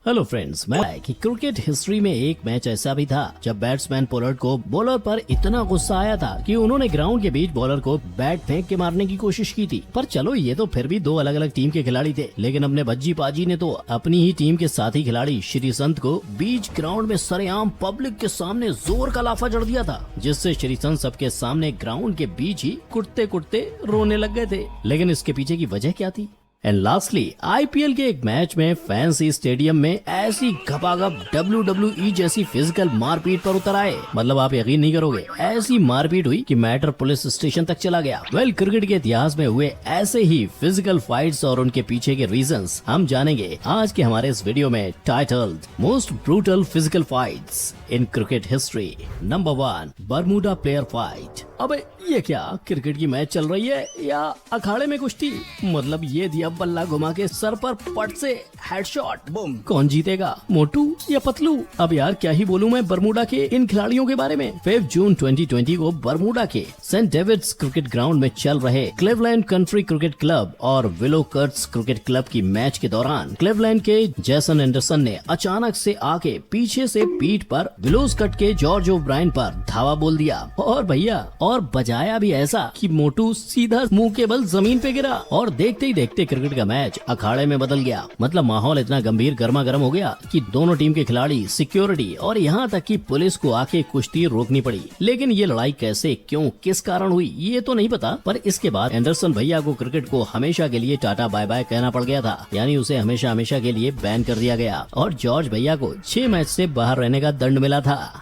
Hello friends, मैं कि cricket history में एक मैच ऐसा भी था जब बैट्समैन पोलार्ड को बॉलर पर इतना गुस्सा आया था कि उन्होंने ग्राउंड के बीच बॉलर को बैट फेंक के मारने की कोशिश की थी। पर चलो, ये तो फिर भी दो अलग अलग टीम के खिलाड़ी थे, लेकिन अपने भज्जी पाजी ने तो अपनी ही टीम के साथी खिलाड़ी श्रीसंत को बीच ग्राउंड में सरेआम पब्लिक के सामने जोर का लाफा जड़ दिया था, जिससे श्रीसंत सबके सामने ग्राउंड के बीच ही कुटते कुटते रोने लग गए थे। लेकिन इसके पीछे की वजह क्या थी? एंड लास्टली, आईपीएल के एक मैच में फैंसी स्टेडियम में ऐसी घपाघप WWE जैसी फिजिकल मारपीट पर उतर आए। मतलब आप यकीन नहीं करोगे, ऐसी मारपीट हुई कि मैटर पुलिस स्टेशन तक चला गया। क्रिकेट के इतिहास में हुए ऐसे ही फिजिकल फाइट्स और उनके पीछे के रीजंस हम जानेंगे आज के हमारे इस वीडियो में, titled most brutal physical fights in cricket history. Number 1, Bermuda player fight. अबे ये क्या क्रिकेट की मैच चल रही है या अखाड़े में कुश्ती? मतलब ये दिया बल्ला घुमा के सर पर पट से हेडशॉट, बूम। कौन जीतेगा, मोटू या पतलू? अब यार क्या ही बोलूं मैं बरमूडा के इन खिलाड़ियों के बारे में। 5 जून 2020 को बरमूडा के सेंट डेविड्स क्रिकेट ग्राउंड में चल रहे क्लीवलैंड कंट्री क्रिकेट क्लब और विलो कर्ट्स क्रिकेट क्लब की मैच के दौरान क्लीवलैंड के जैसन एंडरसन ने अचानक से आके पीछे से पीठ पर विलोज कट के जॉर्ज ओब्रायन पर धावा बोल दिया, और भैया और बजाया भी ऐसा कि मोटू सीधा मुंह के बल जमीन पे गिरा। और देखते ही देखते क्रिकेट का मैच अखाड़े में बदल गया। मतलब माहौल इतना गंभीर गर्मा गर्म हो गया कि दोनों टीम के खिलाड़ी, सिक्योरिटी और यहाँ तक कि पुलिस को आके कुश्ती रोकनी पड़ी। लेकिन ये लड़ाई कैसे, क्यों, किस कारण हुई, ये तो नहीं पता। पर इसके बाद एंडरसन भैया को क्रिकेट को हमेशा के लिए टाटा बाय बाय कहना पड़ गया था, यानी उसे हमेशा हमेशा के लिए बैन कर दिया गया और जॉर्ज भैया को 6 मैच से बाहर रहने का दंड मिला था।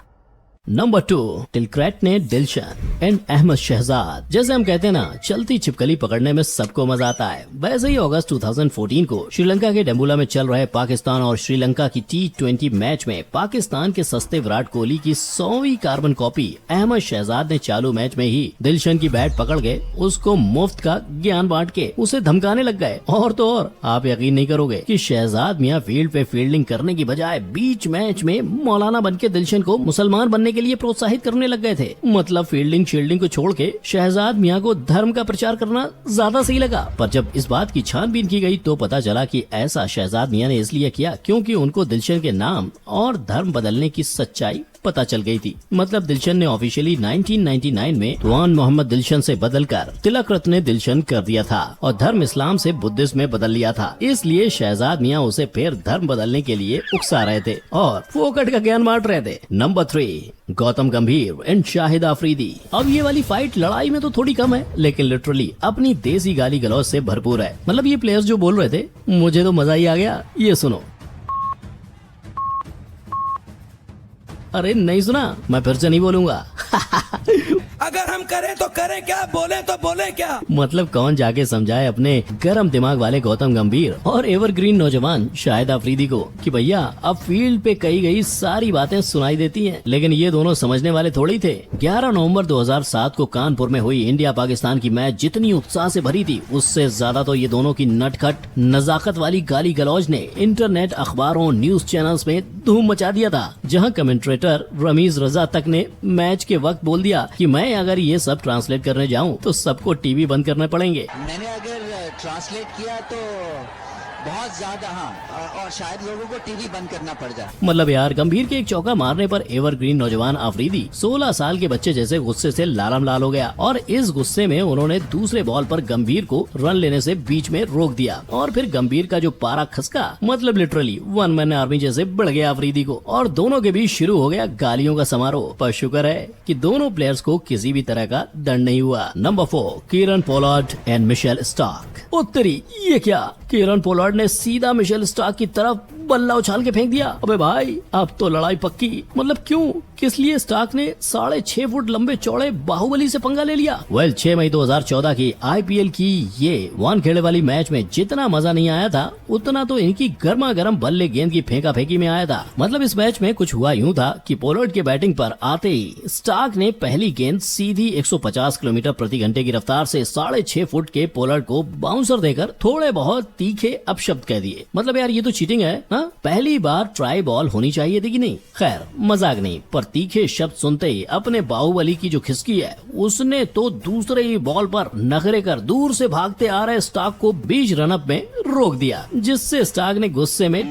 नंबर 2, टिलक्रैट ने दिलशन एंड अहमद शहजाद। जैसे हम कहते हैं ना, चलती छिपकली पकड़ने में सबको मजा आता है। वैसे ही अगस्त 2014 को श्रीलंका के डम्बुला में चल रहे पाकिस्तान और श्रीलंका की T20 मैच में पाकिस्तान के सस्ते विराट कोहली की 100वीं कार्बन कॉपी अहमद शहजाद ने चालू मैच में ही दिलशन की बैट पकड़ के उसको मुफ्त का ज्ञान बांट के उसे धमकाने लग गए। और तो और आप यकीन नहीं करोगे कि शहजाद मियाँ फील्ड पे फील्डिंग करने की बजाय बीच मैच में मौलाना बन के दिलशन को मुसलमान बनने के लिए प्रोत्साहित करने लग गए थे। मतलब फील्डिंग शील्डिंग को छोड़ के शहजाद मियाँ को धर्म का प्रचार करना ज्यादा सही लगा। पर जब इस बात की छानबीन की गई तो पता चला कि ऐसा शहजाद मियाँ ने इसलिए किया क्योंकि उनको दिलशन के नाम और धर्म बदलने की सच्चाई पता चल गई थी। मतलब दिलशन ने ऑफिशियली 1999 में तुआन मोहम्मद दिलशन से बदलकर तिलक रत्ने दिलशन कर दिया था और धर्म इस्लाम से बुद्धिज्म में बदल लिया था। इसलिए शहजाद मियाँ उसे फिर धर्म बदलने के लिए उकसा रहे थे और फोकट का ज्ञान बांट रहे थे। नंबर 3, गौतम गंभीर एंड शाहिद आफरीदी। अब ये वाली फाइट लड़ाई में तो थोड़ी कम है, लेकिन लिटरली अपनी देसी गाली गलौज से भरपूर है। मतलब ये प्लेयर्स जो बोल रहे थे, मुझे तो मजा ही आ गया। ये सुनो। अरे नहीं सुना, मैं फिर से नहीं बोलूंगा। अगर हम करें तो करें क्या, बोले तो बोले क्या। मतलब कौन जाके समझाए अपने गरम दिमाग वाले गौतम गंभीर और एवरग्रीन नौजवान शाहिद आफरीदी को कि भैया अब फील्ड पे कही गई सारी बातें सुनाई देती हैं, लेकिन ये दोनों समझने वाले थोड़ी थे। 11 नवंबर 2007 को कानपुर में हुई इंडिया पाकिस्तान की मैच जितनी उत्साह से भरी थी, उससे ज्यादा तो ये दोनों की नटखट नजाकत वाली गाली गलौज ने इंटरनेट, अखबारों, न्यूज चैनल्स में धूम मचा दिया था। जहाँ कमेंट्रेटर रमीज रजा तक ने मैच के वक्त बोल दिया कि मैं अगर ये सब ट्रांसलेट करने जाऊं तो सबको टीवी बंद करने पड़ेंगे। मैंने अगर ट्रांसलेट किया तो बहुत ज्यादा, हाँ, और शायद लोगों को टीवी बंद करना पड़ जाए। मतलब यार, गंभीर के एक चौका मारने पर एवरग्रीन नौजवान आफरीदी 16 साल के बच्चे जैसे गुस्से से लालम लाल हो गया और इस गुस्से में उन्होंने दूसरे बॉल पर गंभीर को रन लेने से बीच में रोक दिया और फिर गंभीर का जो पारा खसका, मतलब लिटरली वन मैन आर्मी जैसे बढ़ गया आफरीदी को और दोनों के बीच शुरू हो गया गालियों का समारोह। पर शुक्र है कि दोनों प्लेयर्स को किसी भी तरह का दंड नहीं हुआ। Number 4, Kieron Pollard and Mitchell Starc. उत्तरी ये क्या, कीरन पोलार्ड ने सीधा मिशेल स्टार्क की तरफ बल्ला उछाल के फेंक दिया। अबे भाई, अब तो लड़ाई पक्की। मतलब क्यों, किस लिए स्टार्क ने 6.5 फुट लंबे चौड़े बाहुबली से पंगा ले लिया? 6 मई 2014 की आईपीएल की ये वानखेड़े वाली मैच में जितना मजा नहीं आया था, उतना तो इनकी गर्मा गर्म बल्ले गेंद की फेंका फेंकी में आया था। मतलब इस मैच में कुछ हुआ यूं था कि पोलार्ड के बैटिंग पर आते ही स्टार्क ने पहली गेंद सीधी 150 किलोमीटर प्रति घंटे की रफ्तार से 6.5 फुट के पोलार्ड को बाउंसर देकर थोड़े बहुत तीखे अपशब्द कह दिए। मतलब यार ये तो चीटिंग है ना? पहली बार ट्राई बॉल होनी चाहिए थी कि नहीं? खैर मजाक नहीं, पर तीखे शब्द सुनते ही अपने बाहुबली की जो खिसकी है, उसने तो दूसरे ही बॉल पर नखरे कर दूर से भागते आ रहे स्टार्क को बीच रनअप में रोक दिया, जिससे स्टार्क ने गुस्से में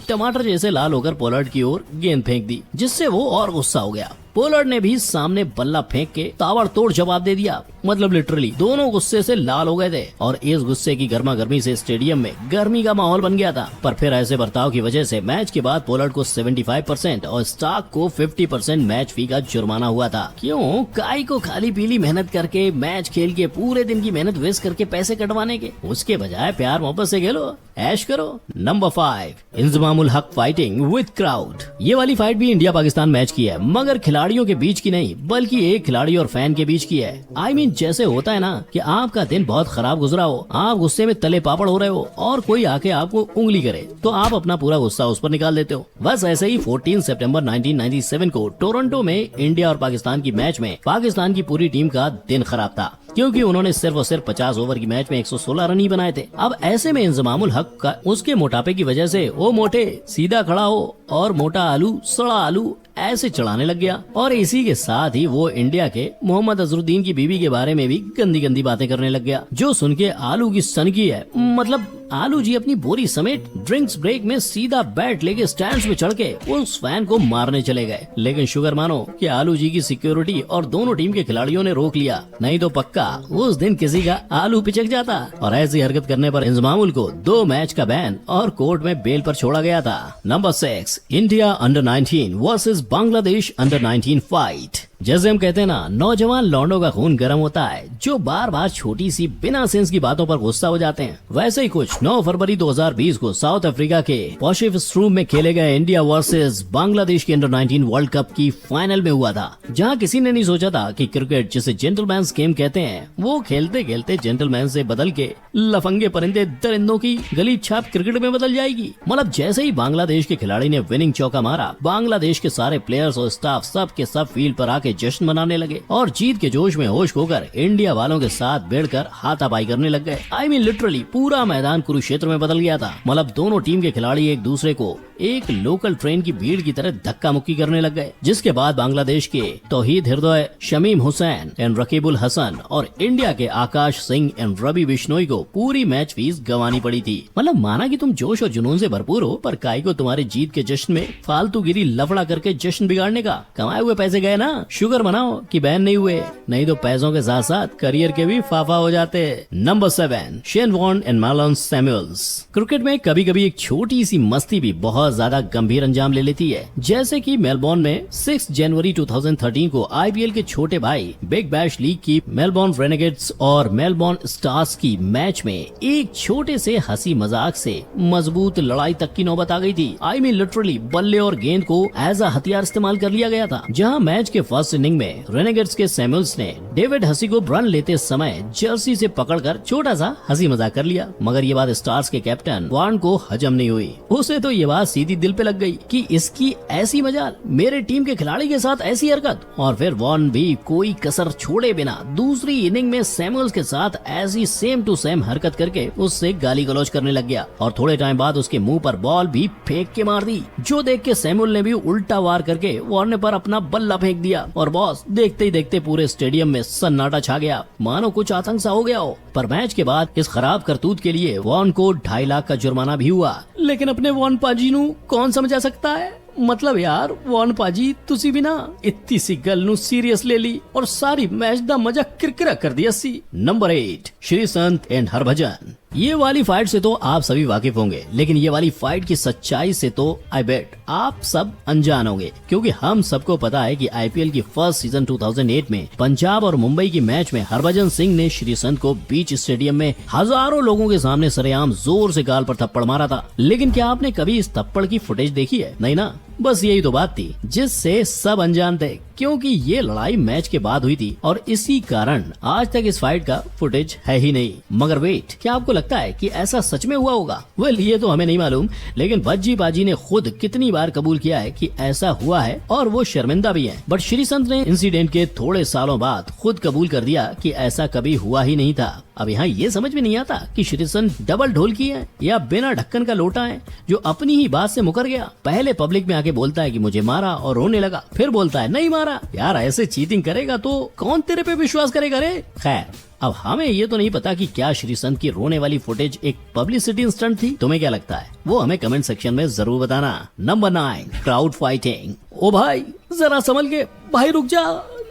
टमाटर जैसे लाल होकर पोलार्ड की ओर गेंद फेंक दी, जिससे वो और गुस्सा हो गया। पोलार्ड ने भी सामने बल्ला फेंक के ताबड़तोड़ जवाब दे दिया। मतलब लिटरली दोनों गुस्से से लाल हो गए थे और इस गुस्से की गर्मा गर्मी से स्टेडियम में गर्मी का माहौल बन गया था। पर फिर ऐसे बर्ताव की वजह से मैच के बाद पोलार्ड को 75% और स्टार्क को 50% मैच फी का जुर्माना हुआ था। क्यों? काई को खाली पीली मेहनत करके मैच खेल के पूरे दिन की मेहनत वेस्ट करके पैसे कटवाने के, उसके बजाय प्यार मोहब्बत से खेलो, ऐश करो। नंबर 5, इंजमामुल हक फाइटिंग विद क्राउड। ये वाली फाइट भी इंडिया पाकिस्तान मैच की है, मगर खिलाड़ियों के बीच की नहीं, बल्कि एक खिलाड़ी और फैन के बीच की है। I mean, जैसे होता है ना कि आपका दिन बहुत खराब गुजरा हो, आप गुस्से में तले पापड़ हो रहे हो और कोई आके आपको उंगली करे तो आप अपना पूरा गुस्सा उस पर निकाल देते हो। बस ऐसे ही 14 सितंबर 1997 को टोरंटो में इंडिया और पाकिस्तान की मैच में पाकिस्तान की पूरी टीम का दिन खराब था, क्योंकि उन्होंने सिर्फ और सिर्फ 50 ओवर की मैच में 116 रन ही बनाए थे। अब ऐसे में इंजमामुल हक का उसके मोटापे की वजह से वो मोटे सीधा खड़ा हो और मोटा आलू सड़ा आलू ऐसे चढ़ाने लग गया। और इसी के साथ ही वो इंडिया के मोहम्मद अजरुद्दीन की बीवी के बारे में भी गंदी गंदी बातें करने लग गया, जो सुन के आलू की सनकी है। मतलब आलू जी अपनी बोरी समेत ड्रिंक्स ब्रेक में सीधा बैट लेके स्टैंड्स में चढ़ के उस फैन को मारने चले गए। लेकिन शुगर मानो कि आलू जी की सिक्योरिटी और दोनों टीम के खिलाड़ियों ने रोक लिया, नहीं तो पक्का उस दिन किसी का आलू पिचक जाता। और ऐसी हरकत करने पर इंजमामुल को 2 मैच का बैन और कोर्ट में बेल पर छोड़ा गया था। Number 6, India under 19 versus Bangladesh under 19 fight. जैसे हम कहते हैं ना, नौजवान लौंडों का खून गर्म होता है जो बार बार छोटी सी बिना सेंस की बातों पर गुस्सा हो जाते हैं। वैसे ही कुछ 9 फरवरी 2020 को साउथ अफ्रीका के पॉशेफस्ट्रूम में खेले गए इंडिया वर्सेस बांग्लादेश के अंडर 19 वर्ल्ड कप की फाइनल में हुआ था, जहां किसी ने नहीं सोचा था कि क्रिकेट जिसे जेंटलमैन्स गेम कहते हैं, वो खेलते खेलते जेंटलमैन से बदल के लफंगे परिंदे दरिंदों की गली छाप क्रिकेट में बदल जाएगी। मतलब जैसे ही बांग्लादेश के खिलाड़ी ने विनिंग चौका मारा, बांग्लादेश के सारे प्लेयर्स और स्टाफ सब के सब फील्ड पर आके जश्न मनाने लगे और जीत के जोश में होश खोकर इंडिया वालों के साथ भिड़कर हाथापाई करने लग गए। I mean, लिटरली पूरा मैदान कुरुक्षेत्र में बदल गया था। मतलब दोनों टीम के खिलाड़ी एक दूसरे को एक लोकल ट्रेन की भीड़ की तरह धक्का मुक्की करने लग गए, जिसके बाद बांग्लादेश के तौहीद हृदय शमीम हुसैन एंड रकीबुल हसन और इंडिया के आकाश सिंह एंड रवि बिश्नोई को पूरी मैच फीस गंवानी पड़ी थी। मतलब माना कि तुम जोश और जुनून से भरपूर हो, पर काई को तुम्हारे जीत के जश्न में फालतूगिरी लफड़ा करके जश्न बिगाड़ने का। कमाए हुए पैसे गए ना, शुगर मनाओ कि बैन नहीं हुए, नहीं तो पैसों के साथ साथ करियर के भी फाफा हो जाते। Number 7, Shane Warne and Marlon Samuels. Cricket में कभी कभी एक छोटी सी मस्ती भी बहुत ज्यादा गंभीर अंजाम ले लेती है, जैसे कि मेलबोर्न में 6 जनवरी 2013 को आईपीएल के छोटे भाई बिग बैश लीग की मेलबोर्न रेनेगेड्स और मेलबोर्न स्टार्स की मैच में एक छोटे से हंसी मजाक से मजबूत लड़ाई तक की नौबत आ गई थी। आई मीन लिटरली बल्ले और गेंद को एज अ हथियार इस्तेमाल कर लिया गया था, जहां मैच के फर्स्ट इनिंग में रेनेगेड्स के सैमुअल्स ने डेविड हसी को रन लेते समय जर्सी से पकड़कर छोटा सा हंसी मजाक कर लिया। मगर ये बात स्टार्स के कैप्टन वॉर्न को हजम नहीं हुई। उसे तो ये बात सीधी दिल पे लग गई कि इसकी ऐसी मजाल, मेरे टीम के खिलाड़ी के साथ ऐसी हरकत। और फिर वॉर्न भी कोई कसर छोड़े बिना दूसरी इनिंग में सैमुअल्स के साथ ऐसी सेम टू सेम हरकत करके उससे गाली गलौज करने लग गया और थोड़े टाइम बाद उसके मुंह पर बॉल भी फेंक के मार दी, जो देख के सैमुअल ने भी उल्टा वार करके वॉर्न पर अपना बल्ला फेंक दिया। और बॉस देखते ही देखते पूरे स्टेडियम में सन्नाटा छा गया, मानो कुछ आतंक सा हो गया हो। पर मैच के बाद इस खराब करतूत के लिए वॉर्न को 2.5 लाख का जुर्माना भी हुआ। लेकिन अपने वॉर्न पाजी नू कौन समझा सकता है। मतलब यार वॉर्न पाजी तुसी भी ना इतनी सी गल नू सीरियस ले ली और सारी मैच दा मजा किरकिरा कर दिया सी। Number 8, Shri Sant and Harbhajan. ये वाली फाइट से तो आप सभी वाकिफ होंगे, लेकिन ये वाली फाइट की सच्चाई से तो आई बेट आप सब अनजान होंगे, क्योंकि हम सबको पता है कि आईपीएल की फर्स्ट सीजन 2008 में पंजाब और मुंबई की मैच में हरभजन सिंह ने श्री संत को बीच स्टेडियम में हजारों लोगों के सामने सरेआम जोर से गाल पर थप्पड़ मारा था। लेकिन क्या आपने कभी इस थप्पड़ की फुटेज देखी है? नहीं ना। बस यही तो बात थी जिससे सब अनजान थे, क्योंकि ये लड़ाई मैच के बाद हुई थी और इसी कारण आज तक इस फाइट का फुटेज है ही नहीं। मगर वेट, क्या आपको लगता है कि ऐसा सच में हुआ होगा? वेल, ये तो हमें नहीं मालूम, लेकिन भज्जी बाजी ने खुद कितनी बार कबूल किया है कि ऐसा हुआ है और वो शर्मिंदा भी है। बट श्री संत ने इंसिडेंट के थोड़े सालों बाद खुद कबूल कर दिया कि ऐसा कभी हुआ ही नहीं था। अब यहाँ ये समझ में नहीं आता कि श्री संत डबल ढोल की है या बिना ढक्कन का लोटा है जो अपनी ही बात से मुकर गया। पहले पब्लिक में जाके बोलता है कि मुझे मारा और रोने लगा, फिर बोलता है नहीं मारा। यार ऐसे चीटिंग करेगा तो कौन तेरे पे विश्वास करेगा रे। खैर अब हमें ये तो नहीं पता कि क्या श्रीसंत की रोने वाली फुटेज एक पब्लिसिटी स्टंट थी। तुम्हें क्या लगता है वो हमें कमेंट सेक्शन में जरूर बताना। Number 9 crowd fighting. ओ भाई जरा संभल के, भाई रुक जा,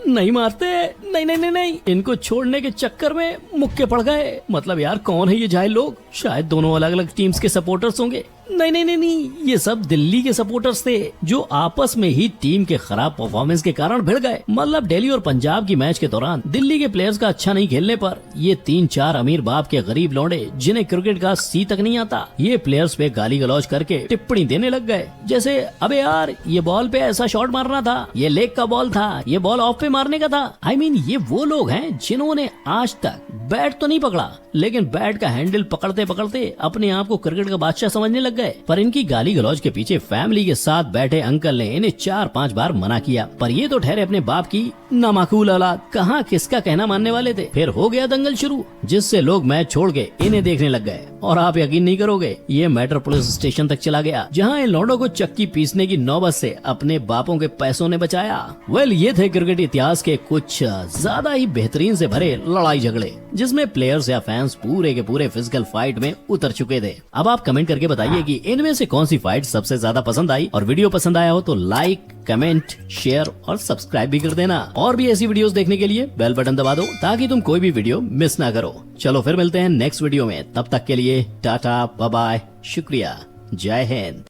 नहीं मारते, नहीं नहीं नहीं नहीं, इनको छोड़ने के चक्कर में मुक्के पड़ गए। मतलब यार कौन है ये जाहिल लोग, शायद दोनों अलग अलग टीम्स के सपोर्टर्स होंगे। नहीं नहीं नहीं नहीं, ये सब दिल्ली के सपोर्टर्स थे जो आपस में ही टीम के खराब परफॉर्मेंस के कारण भिड़ गए। मतलब दिल्ली और पंजाब की मैच के दौरान दिल्ली के प्लेयर्स का अच्छा नहीं खेलने पर ये 3-4 अमीर बाप के गरीब लौंडे जिन्हें क्रिकेट का सी तक नहीं आता, ये प्लेयर्स पे गाली गलौज करके टिप्पणी देने लग गए। जैसे अबे यार ये बॉल पे ऐसा शॉट मारना था, ये लेग का बॉल था, ये बॉल ऑफ पे मारने का था। I mean, ये वो लोग हैं जिन्होंने आज तक बैट तो नहीं पकड़ा लेकिन बैट का हैंडल पकड़ते पकड़ते अपने आप को क्रिकेट का बादशाह समझने लग गए। पर इनकी गाली गलौज के पीछे फैमिली के साथ बैठे अंकल ने इन्हें 4-5 बार मना किया, पर ये तो ठहरे अपने बाप की नामाकूल औलाद, कहाँ किसका कहना मानने वाले थे। फिर हो गया दंगल शुरू, जिससे लोग मैच छोड़ के इन्हें देखने लग गए। और आप यकीन नहीं करोगे, ये मैटर पुलिस स्टेशन तक चला गया, जहाँ इन लौंडों को चक्की पीसने की नौबत से अपने बापों के पैसों ने बचाया। ये थे क्रिकेट इतिहास के कुछ ज्यादा ही बेहतरीन से भरे लड़ाई झगड़े, जिसमें प्लेयर्स या फैंस पूरे के पूरे फिजिकल फाइट में उतर चुके थे। अब आप कमेंट करके बताइए कि इनमें से कौन सी फाइट सबसे ज्यादा पसंद आई, और वीडियो पसंद आया हो तो लाइक, कमेंट, शेयर और सब्सक्राइब भी कर देना। और भी ऐसी वीडियोस देखने के लिए बेल बटन दबा दो ताकि तुम कोई भी वीडियो मिस ना करो। चलो फिर मिलते हैं नेक्स्ट वीडियो में, तब तक के लिए टाटा बाय बाय, शुक्रिया, जय हिंद।